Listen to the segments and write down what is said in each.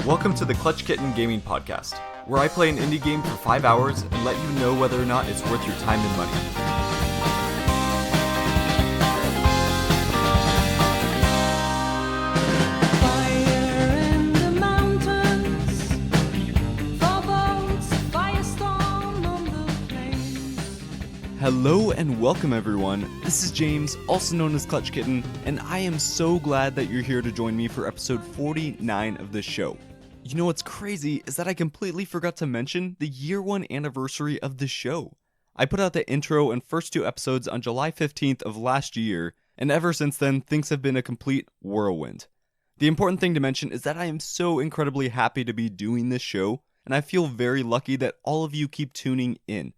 Welcome to the Clutch Kitten Gaming Podcast, where I play an indie game for 5 hours and let you know whether or not it's worth your time and money. Hello and welcome everyone, this is James, also known as Clutch Kitten, and I am so glad that you're here to join me for episode 49 of this show. You know what's crazy is that I completely forgot to mention the year 1 anniversary of the show. I put out the intro and first 2 episodes on July 15th of last year, and ever since then things have been a complete whirlwind. The important thing to mention is that I am so incredibly happy to be doing this show, and I feel very lucky that all of you keep tuning in.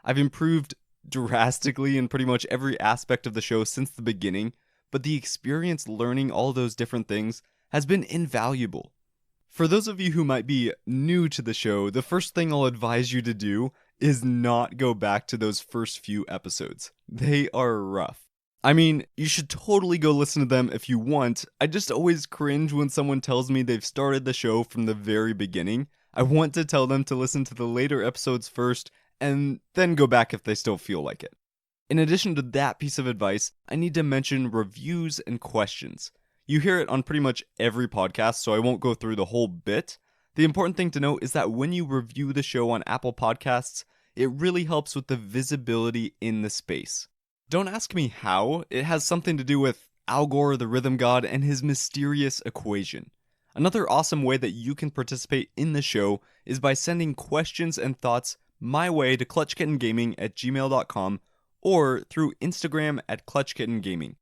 I've improved drastically in pretty much every aspect of the show since the beginning, but the experience learning all those different things has been invaluable. For those of you who might be new to the show, the first thing I'll advise you to do is not go back to those first few episodes. They are rough. I mean, you should totally go listen to them if you want. I just always cringe when someone tells me they've started the show from the very beginning. I want to tell them to listen to the later episodes first and then go back if they still feel like it. In addition to that piece of advice, I need to mention reviews and questions. You hear it on pretty much every podcast, so I won't go through the whole bit. The important thing to note is that when you review the show on Apple Podcasts, it really helps with the visibility in the space. Don't ask me how, it has something to do with Al Gore, the rhythm god, and his mysterious equation. Another awesome way that you can participate in the show is by sending questions and thoughts my way to klutchkittengaming@gmail.com or through Instagram at klutchkittengaming.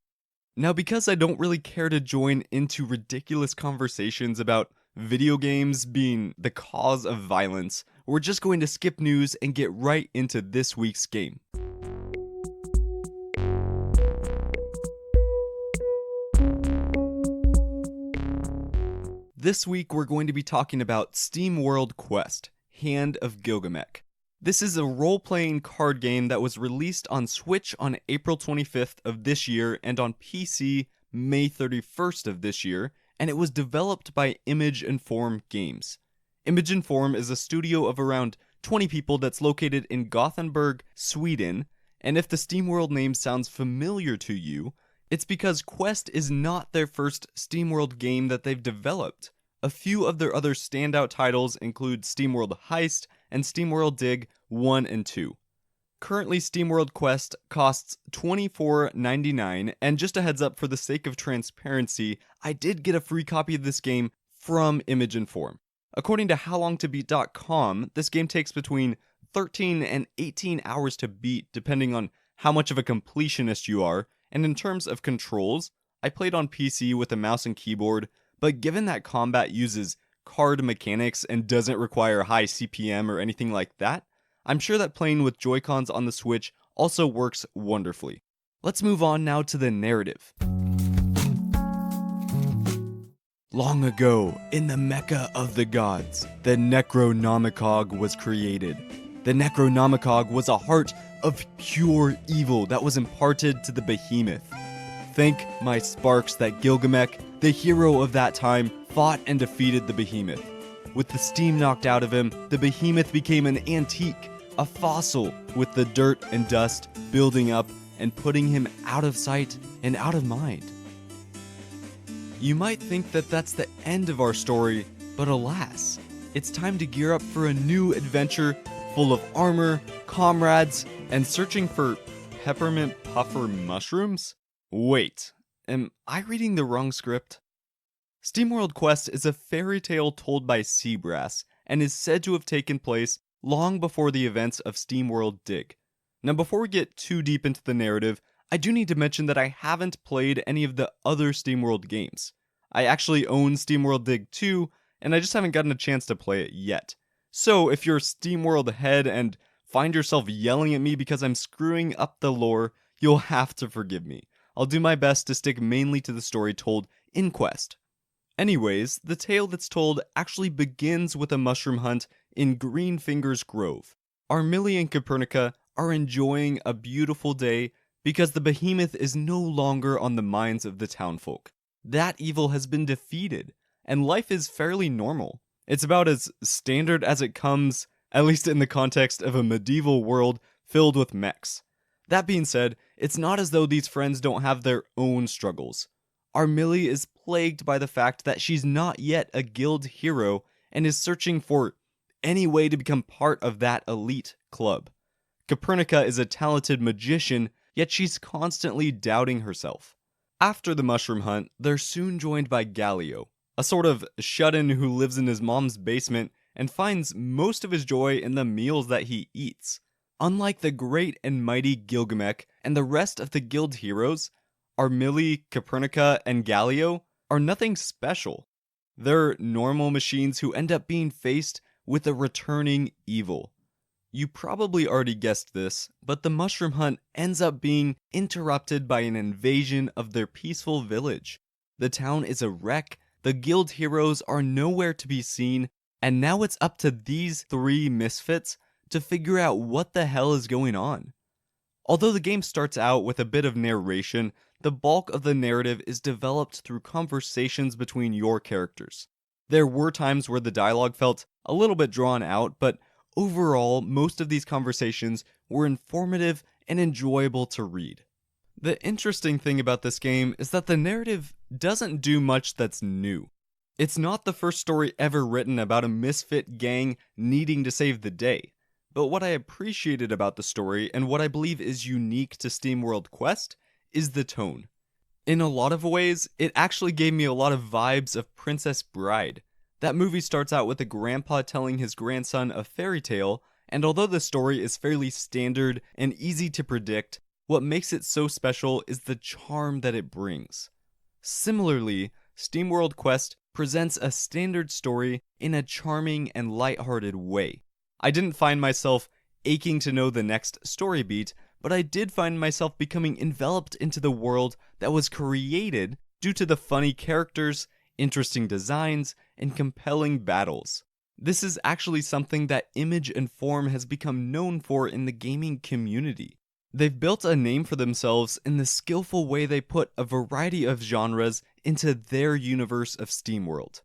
Now, because I don't really care to join into ridiculous conversations about video games being the cause of violence, we're just going to skip news and get right into this week's game. This week we're going to be talking about Steamworld Quest, Hand of Gilgamesh. This is a role-playing card game that was released on Switch on April 25th of this year and on PC May 31st of this year, and it was developed by Image & Form Games. Image & Form is a studio of around 20 people that's located in Gothenburg, Sweden, and if the Steamworld name sounds familiar to you, it's because Quest is not their first Steamworld game that they've developed. A few of their other standout titles include Steamworld Heist and Steamworld Dig 1 and 2. Currently, Steamworld Quest costs $24.99, and just a heads up for the sake of transparency, I did get a free copy of this game from Image & Form. According to howlongtobeat.com, this game takes between 13 and 18 hours to beat, depending on how much of a completionist you are, and in terms of controls, I played on PC with a mouse and keyboard, but given that combat uses card mechanics and doesn't require high CPM or anything like that, I'm sure that playing with Joy-Cons on the Switch also works wonderfully. Let's move on now to the narrative. Long ago, in the Mecca of the gods, the Necronomicon was created. The Necronomicon was a heart of pure evil that was imparted to the behemoth. Thank my sparks that Gilgamesh, the hero of that time, fought and defeated the behemoth. With the steam knocked out of him, the behemoth became an antique, a fossil, with the dirt and dust building up and putting him out of sight and out of mind. You might think that that's the end of our story, but alas, it's time to gear up for a new adventure full of armor, comrades, and searching for peppermint puffer mushrooms? Wait, am I reading the wrong script? Steamworld Quest is a fairy tale told by Seabrass, and is said to have taken place long before the events of Steamworld Dig. Now before we get too deep into the narrative, I do need to mention that I haven't played any of the other Steamworld games. I actually own Steamworld Dig 2, and I just haven't gotten a chance to play it yet. So if you're a Steamworld head and find yourself yelling at me because I'm screwing up the lore, you'll have to forgive me. I'll do my best to stick mainly to the story told in Quest. Anyways, the tale that's told actually begins with a mushroom hunt in Greenfinger's Grove. Armilly and Copernica are enjoying a beautiful day because the behemoth is no longer on the minds of the townfolk. that evil has been defeated, and life is fairly normal. It's about as standard as it comes, at least in the context of a medieval world filled with mechs. That being said, it's not as though these friends don't have their own struggles. Our Millie is plagued by the fact that she's not yet a guild hero and is searching for any way to become part of that elite club. Copernica is a talented magician, yet she's constantly doubting herself. After the mushroom hunt, they're soon joined by Galileo, a sort of shut-in who lives in his mom's basement and finds most of his joy in the meals that he eats. Unlike the great and mighty Gilgamesh and the rest of the guild heroes, our Millie, Copernica, and Galileo are nothing special. They're normal machines who end up being faced with a returning evil. You probably already guessed this, but the mushroom hunt ends up being interrupted by an invasion of their peaceful village. The town is a wreck, the guild heroes are nowhere to be seen, and now it's up to these three misfits to figure out what the hell is going on. Although the game starts out with a bit of narration, the bulk of the narrative is developed through conversations between your characters. There were times where the dialogue felt a little bit drawn out, but overall, most of these conversations were informative and enjoyable to read. The interesting thing about this game is that the narrative doesn't do much that's new. It's not the first story ever written about a misfit gang needing to save the day. But what I appreciated about the story, and what I believe is unique to Steamworld Quest, is the tone. In a lot of ways, it actually gave me a lot of vibes of Princess Bride. That movie starts out with a grandpa telling his grandson a fairy tale, and although the story is fairly standard and easy to predict, what makes it so special is the charm that it brings. Similarly, Steamworld Quest presents a standard story in a charming and lighthearted way. I didn't find myself aching to know the next story beat, but I did find myself becoming enveloped into the world that was created due to the funny characters, interesting designs, and compelling battles. This is actually something that Image and Form has become known for in the gaming community. They've built a name for themselves in the skillful way they put a variety of genres into their universe of SteamWorld.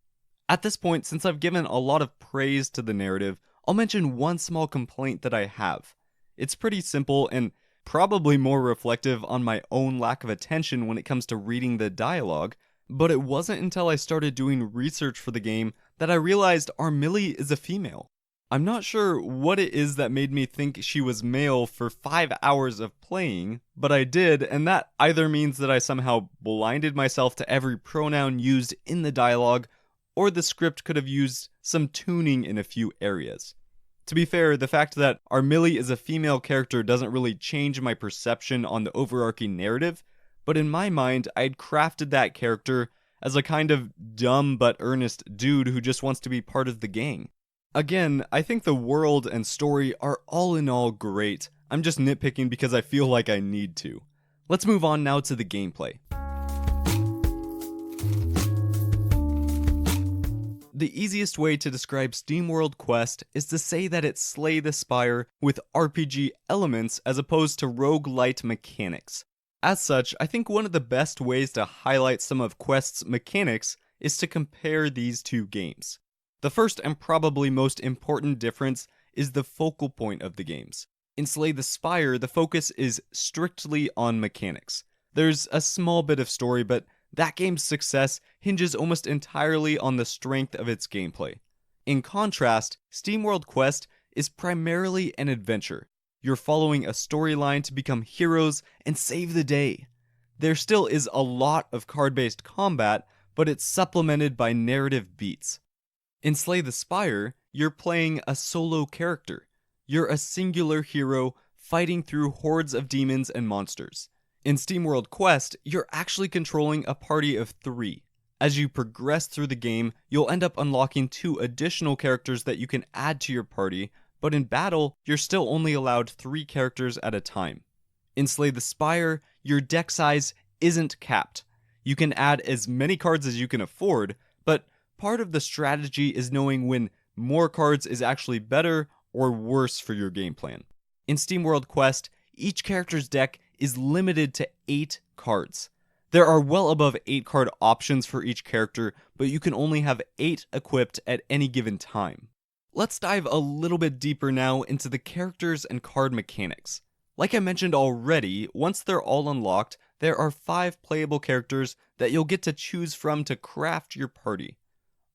At this point, since I've given a lot of praise to the narrative, I'll mention one small complaint that I have. It's pretty simple and probably more reflective on my own lack of attention when it comes to reading the dialogue, but it wasn't until I started doing research for the game that I realized our Millie is a female. I'm not sure what it is that made me think she was male for 5 hours of playing, but I did, and that either means that I somehow blinded myself to every pronoun used in the dialogue, or the script could have used some tuning in a few areas. To be fair, the fact that our Millie is a female character doesn't really change my perception on the overarching narrative, but in my mind, I'd crafted that character as a kind of dumb but earnest dude who just wants to be part of the gang. Again, I think the world and story are all in all great. I'm just nitpicking because I feel like I need to. Let's move on now to the gameplay. The easiest way to describe Steamworld Quest is to say that it's Slay the Spire with RPG elements as opposed to roguelite mechanics. As such, I think one of the best ways to highlight some of Quest's mechanics is to compare these two games. The first and probably most important difference is the focal point of the games. In Slay the Spire, the focus is strictly on mechanics. There's a small bit of story, but that game's success hinges almost entirely on the strength of its gameplay. In contrast, Steamworld Quest is primarily an adventure. You're following a storyline to become heroes and save the day. There still is a lot of card-based combat, but it's supplemented by narrative beats. In Slay the Spire, you're playing a solo character. You're a singular hero fighting through hordes of demons and monsters. In Steamworld Quest, you're actually controlling a party of 3. As you progress through the game, you'll end up unlocking 2 additional characters that you can add to your party, but in battle, you're still only allowed 3 characters at a time. In Slay the Spire, your deck size isn't capped. You can add as many cards as you can afford, but part of the strategy is knowing when more cards is actually better or worse for your game plan. In Steamworld Quest, each character's deck is limited to 8 cards. There are well above 8 card options for each character, but you can only have 8 equipped at any given time. Let's dive a little bit deeper now into the characters and card mechanics. Like I mentioned already, once they're all unlocked, there are 5 playable characters that you'll get to choose from to craft your party.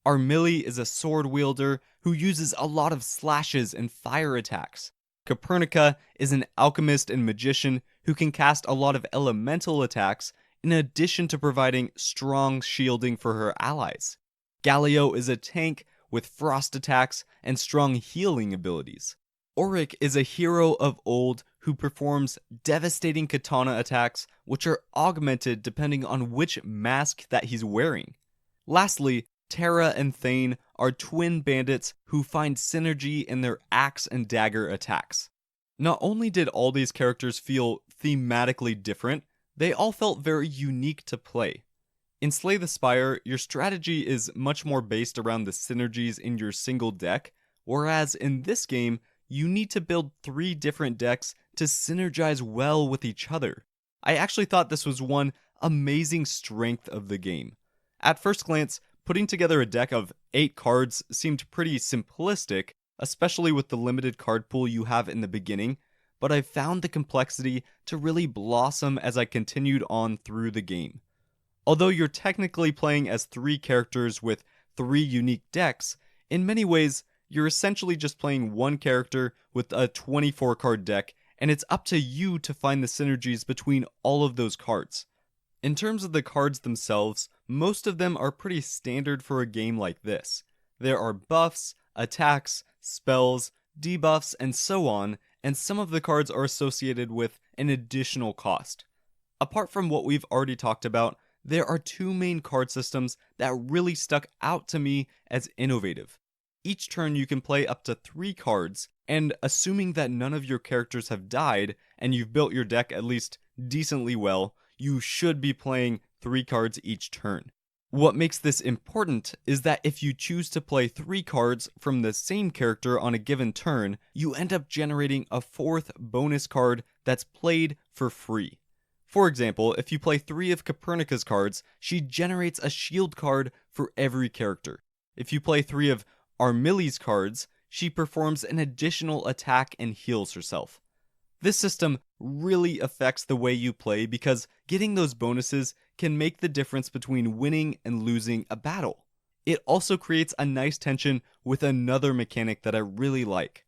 Armilly is a sword wielder who uses a lot of slashes and fire attacks. Copernica is an alchemist and magician who can cast a lot of elemental attacks in addition to providing strong shielding for her allies. Galio is a tank with frost attacks and strong healing abilities. Auric is a hero of old who performs devastating katana attacks, which are augmented depending on which mask that he's wearing. Lastly, Terra and Thane are twin bandits who find synergy in their axe and dagger attacks. Not only did all these characters feel thematically different, they all felt very unique to play. In Slay the Spire, your strategy is much more based around the synergies in your single deck, whereas in this game, you need to build 3 different decks to synergize well with each other. I actually thought this was one amazing strength of the game. At first glance, putting together a deck of 8 cards seemed pretty simplistic, especially with the limited card pool you have in the beginning, but I found the complexity to really blossom as I continued on through the game. Although you're technically playing as 3 characters with 3 unique decks, in many ways, you're essentially just playing one character with a 24 card deck, and it's up to you to find the synergies between all of those cards. In terms of the cards themselves, most of them are pretty standard for a game like this. There are buffs, attacks, spells, debuffs, and so on, and some of the cards are associated with an additional cost. Apart from what we've already talked about, there are 2 main card systems that really stuck out to me as innovative. Each turn you can play up to 3 cards, and assuming that none of your characters have died, and you've built your deck at least decently well, you should be playing 3 cards each turn. What makes this important is that if you choose to play 3 cards from the same character on a given turn, you end up generating a 4th bonus card that's played for free. For example, if you play 3 of Copernica's cards, she generates a shield card for every character. If you play 3 of Armilly's cards, she performs an additional attack and heals herself. This system really affects the way you play because getting those bonuses can make the difference between winning and losing a battle. It also creates a nice tension with another mechanic that I really like.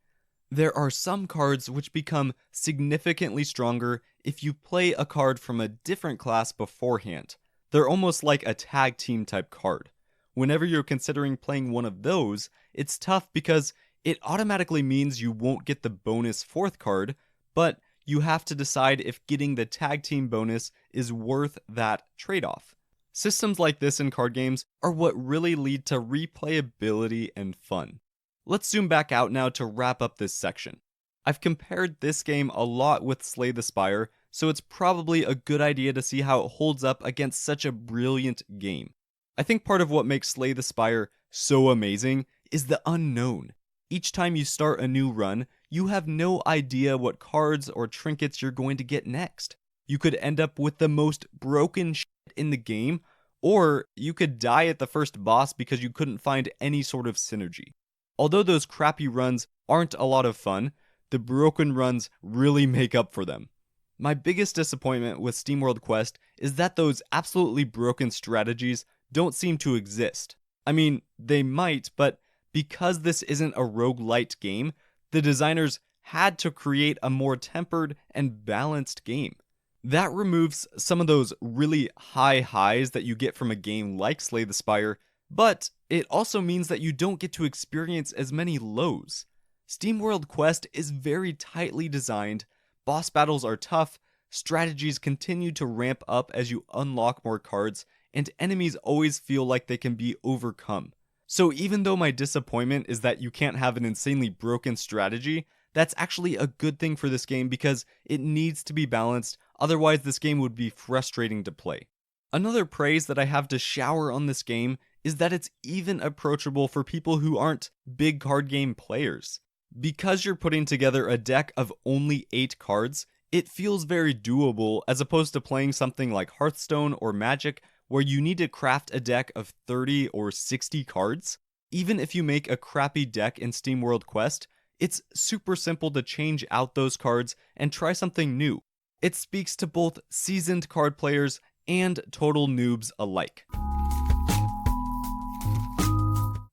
There are some cards which become significantly stronger if you play a card from a different class beforehand. They're almost like a tag team type card. Whenever you're considering playing one of those, it's tough because it automatically means you won't get the bonus 4th card, but you have to decide if getting the tag team bonus is worth that trade-off. Systems like this in card games are what really lead to replayability and fun. Let's zoom back out now to wrap up this section. I've compared this game a lot with Slay the Spire, so it's probably a good idea to see how it holds up against such a brilliant game. I think part of what makes Slay the Spire so amazing is the unknown. Each time you start a new run, you have no idea what cards or trinkets you're going to get next. You could end up with the most broken shit in the game, or you could die at the first boss because you couldn't find any sort of synergy. Although those crappy runs aren't a lot of fun, the broken runs really make up for them. My biggest disappointment with Steamworld Quest is that those absolutely broken strategies don't seem to exist. I mean, they might, but because this isn't a roguelite game, the designers had to create a more tempered and balanced game. That removes some of those really high highs that you get from a game like Slay the Spire, but it also means that you don't get to experience as many lows. Steamworld Quest is very tightly designed, boss battles are tough, strategies continue to ramp up as you unlock more cards, and enemies always feel like they can be overcome. So even though my disappointment is that you can't have an insanely broken strategy, that's actually a good thing for this game because it needs to be balanced, otherwise this game would be frustrating to play. Another praise that I have to shower on this game is that it's even approachable for people who aren't big card game players. Because you're putting together a deck of only 8 cards, It feels very doable as opposed to playing something like Hearthstone or Magic where you need to craft a deck of 30 or 60 cards. Even if you make a crappy deck in Steamworld Quest, it's super simple to change out those cards and try something new. It speaks to both seasoned card players and total noobs alike.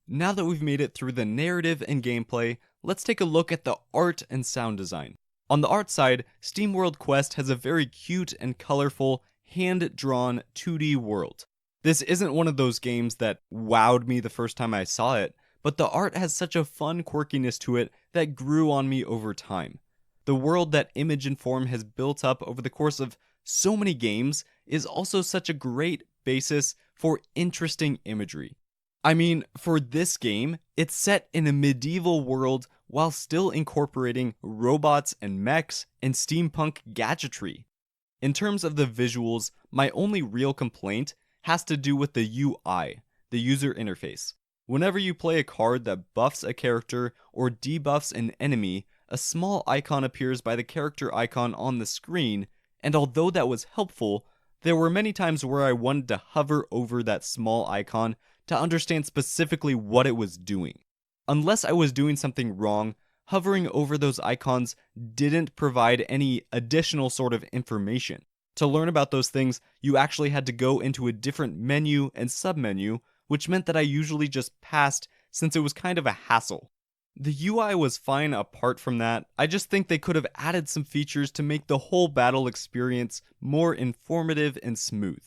Now that we've made it through the narrative and gameplay, let's take a look at the art and sound design. On the art side, Steamworld Quest has a very cute and colorful, hand-drawn 2D world. This isn't one of those games that wowed me the first time I saw it, but the art has such a fun quirkiness to it that grew on me over time. The world that Image and Form has built up over the course of so many games is also such a great basis for interesting imagery. I mean, for this game, it's set in a medieval world while still incorporating robots and mechs and steampunk gadgetry. In terms of the visuals, my only real complaint has to do with the UI, the user interface. Whenever you play a card that buffs a character or debuffs an enemy, a small icon appears by the character icon on the screen, and although that was helpful, there were many times where I wanted to hover over that small icon to understand specifically what it was doing. Unless I was doing something wrong, hovering over those icons didn't provide any additional sort of information. To learn about those things, you actually had to go into a different menu and submenu, which meant that I usually just passed since it was kind of a hassle. The UI was fine apart from that. I just think they could have added some features to make the whole battle experience more informative and smooth.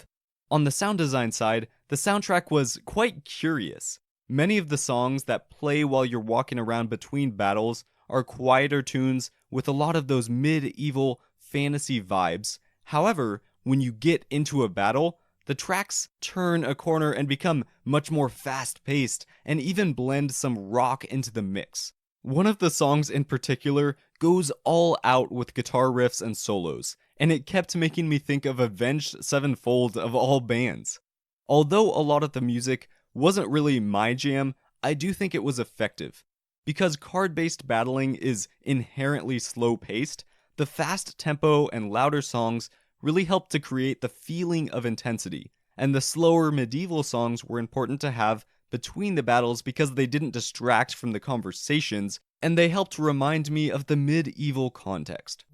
On the sound design side, the soundtrack was quite curious. Many of the songs that play while you're walking around between battles are quieter tunes with a lot of those medieval fantasy vibes. However, when you get into a battle, the tracks turn a corner and become much more fast-paced and even blend some rock into the mix. One of the songs in particular goes all out with guitar riffs and solos, and it kept making me think of Avenged Sevenfold of all bands. Although a lot of the music wasn't really my jam, I do think it was effective. Because card-based battling is inherently slow-paced, the fast tempo and louder songs really helped to create the feeling of intensity, and the slower medieval songs were important to have between the battles because they didn't distract from the conversations, and they helped remind me of the medieval context.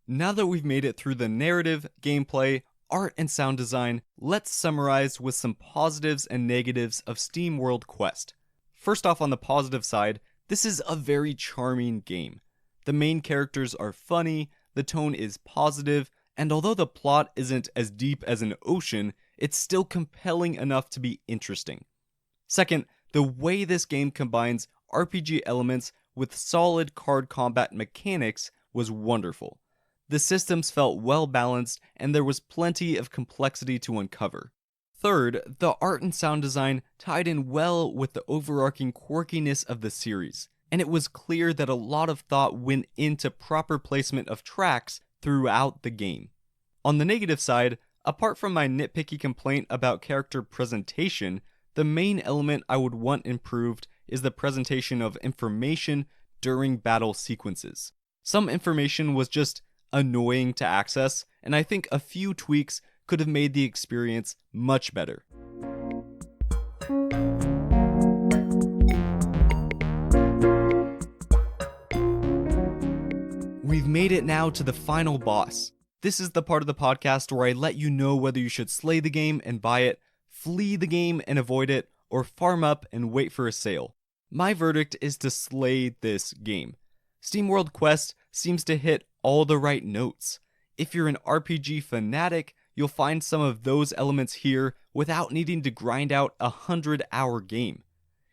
Now that we've made it through the narrative, gameplay, art, and sound design, let's summarize with some positives and negatives of Steamworld Quest. First off, on the positive side, this is a very charming game. The main characters are funny, the tone is positive, and although the plot isn't as deep as an ocean, it's still compelling enough to be interesting. Second, the way this game combines RPG elements with solid card combat mechanics was wonderful. The systems felt well balanced, and there was plenty of complexity to uncover. Third, the art and sound design tied in well with the overarching quirkiness of the series, and it was clear that a lot of thought went into proper placement of tracks throughout the game. On the negative side, apart from my nitpicky complaint about character presentation, the main element I would want improved is the presentation of information during battle sequences. Some information was just annoying to access, and I think a few tweaks could have made the experience much better. We've made it now to the final boss. This is the part of the podcast where I let you know whether you should slay the game and buy it, flee the game and avoid it, or farm up and wait for a sale. My verdict is to slay this game. Steamworld Quest seems to hit all the right notes. If you're an RPG fanatic, you'll find some of those elements here without needing to grind out a 100-hour game.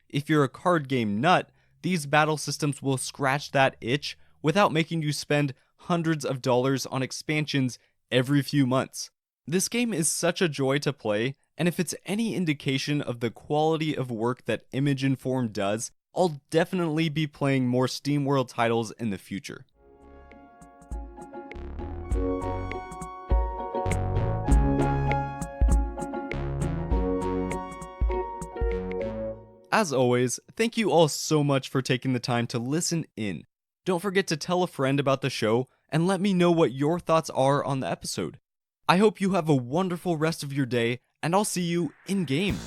If you're a card game nut, these battle systems will scratch that itch without making you spend hundreds of dollars on expansions every few months. This game is such a joy to play, and if it's any indication of the quality of work that Image and Form does, I'll definitely be playing more Steamworld titles in the future. as always, thank you all so much for taking the time to listen in. Don't forget to tell a friend about the show and let me know what your thoughts are on the episode. I hope you have a wonderful rest of your day, and I'll see you in game.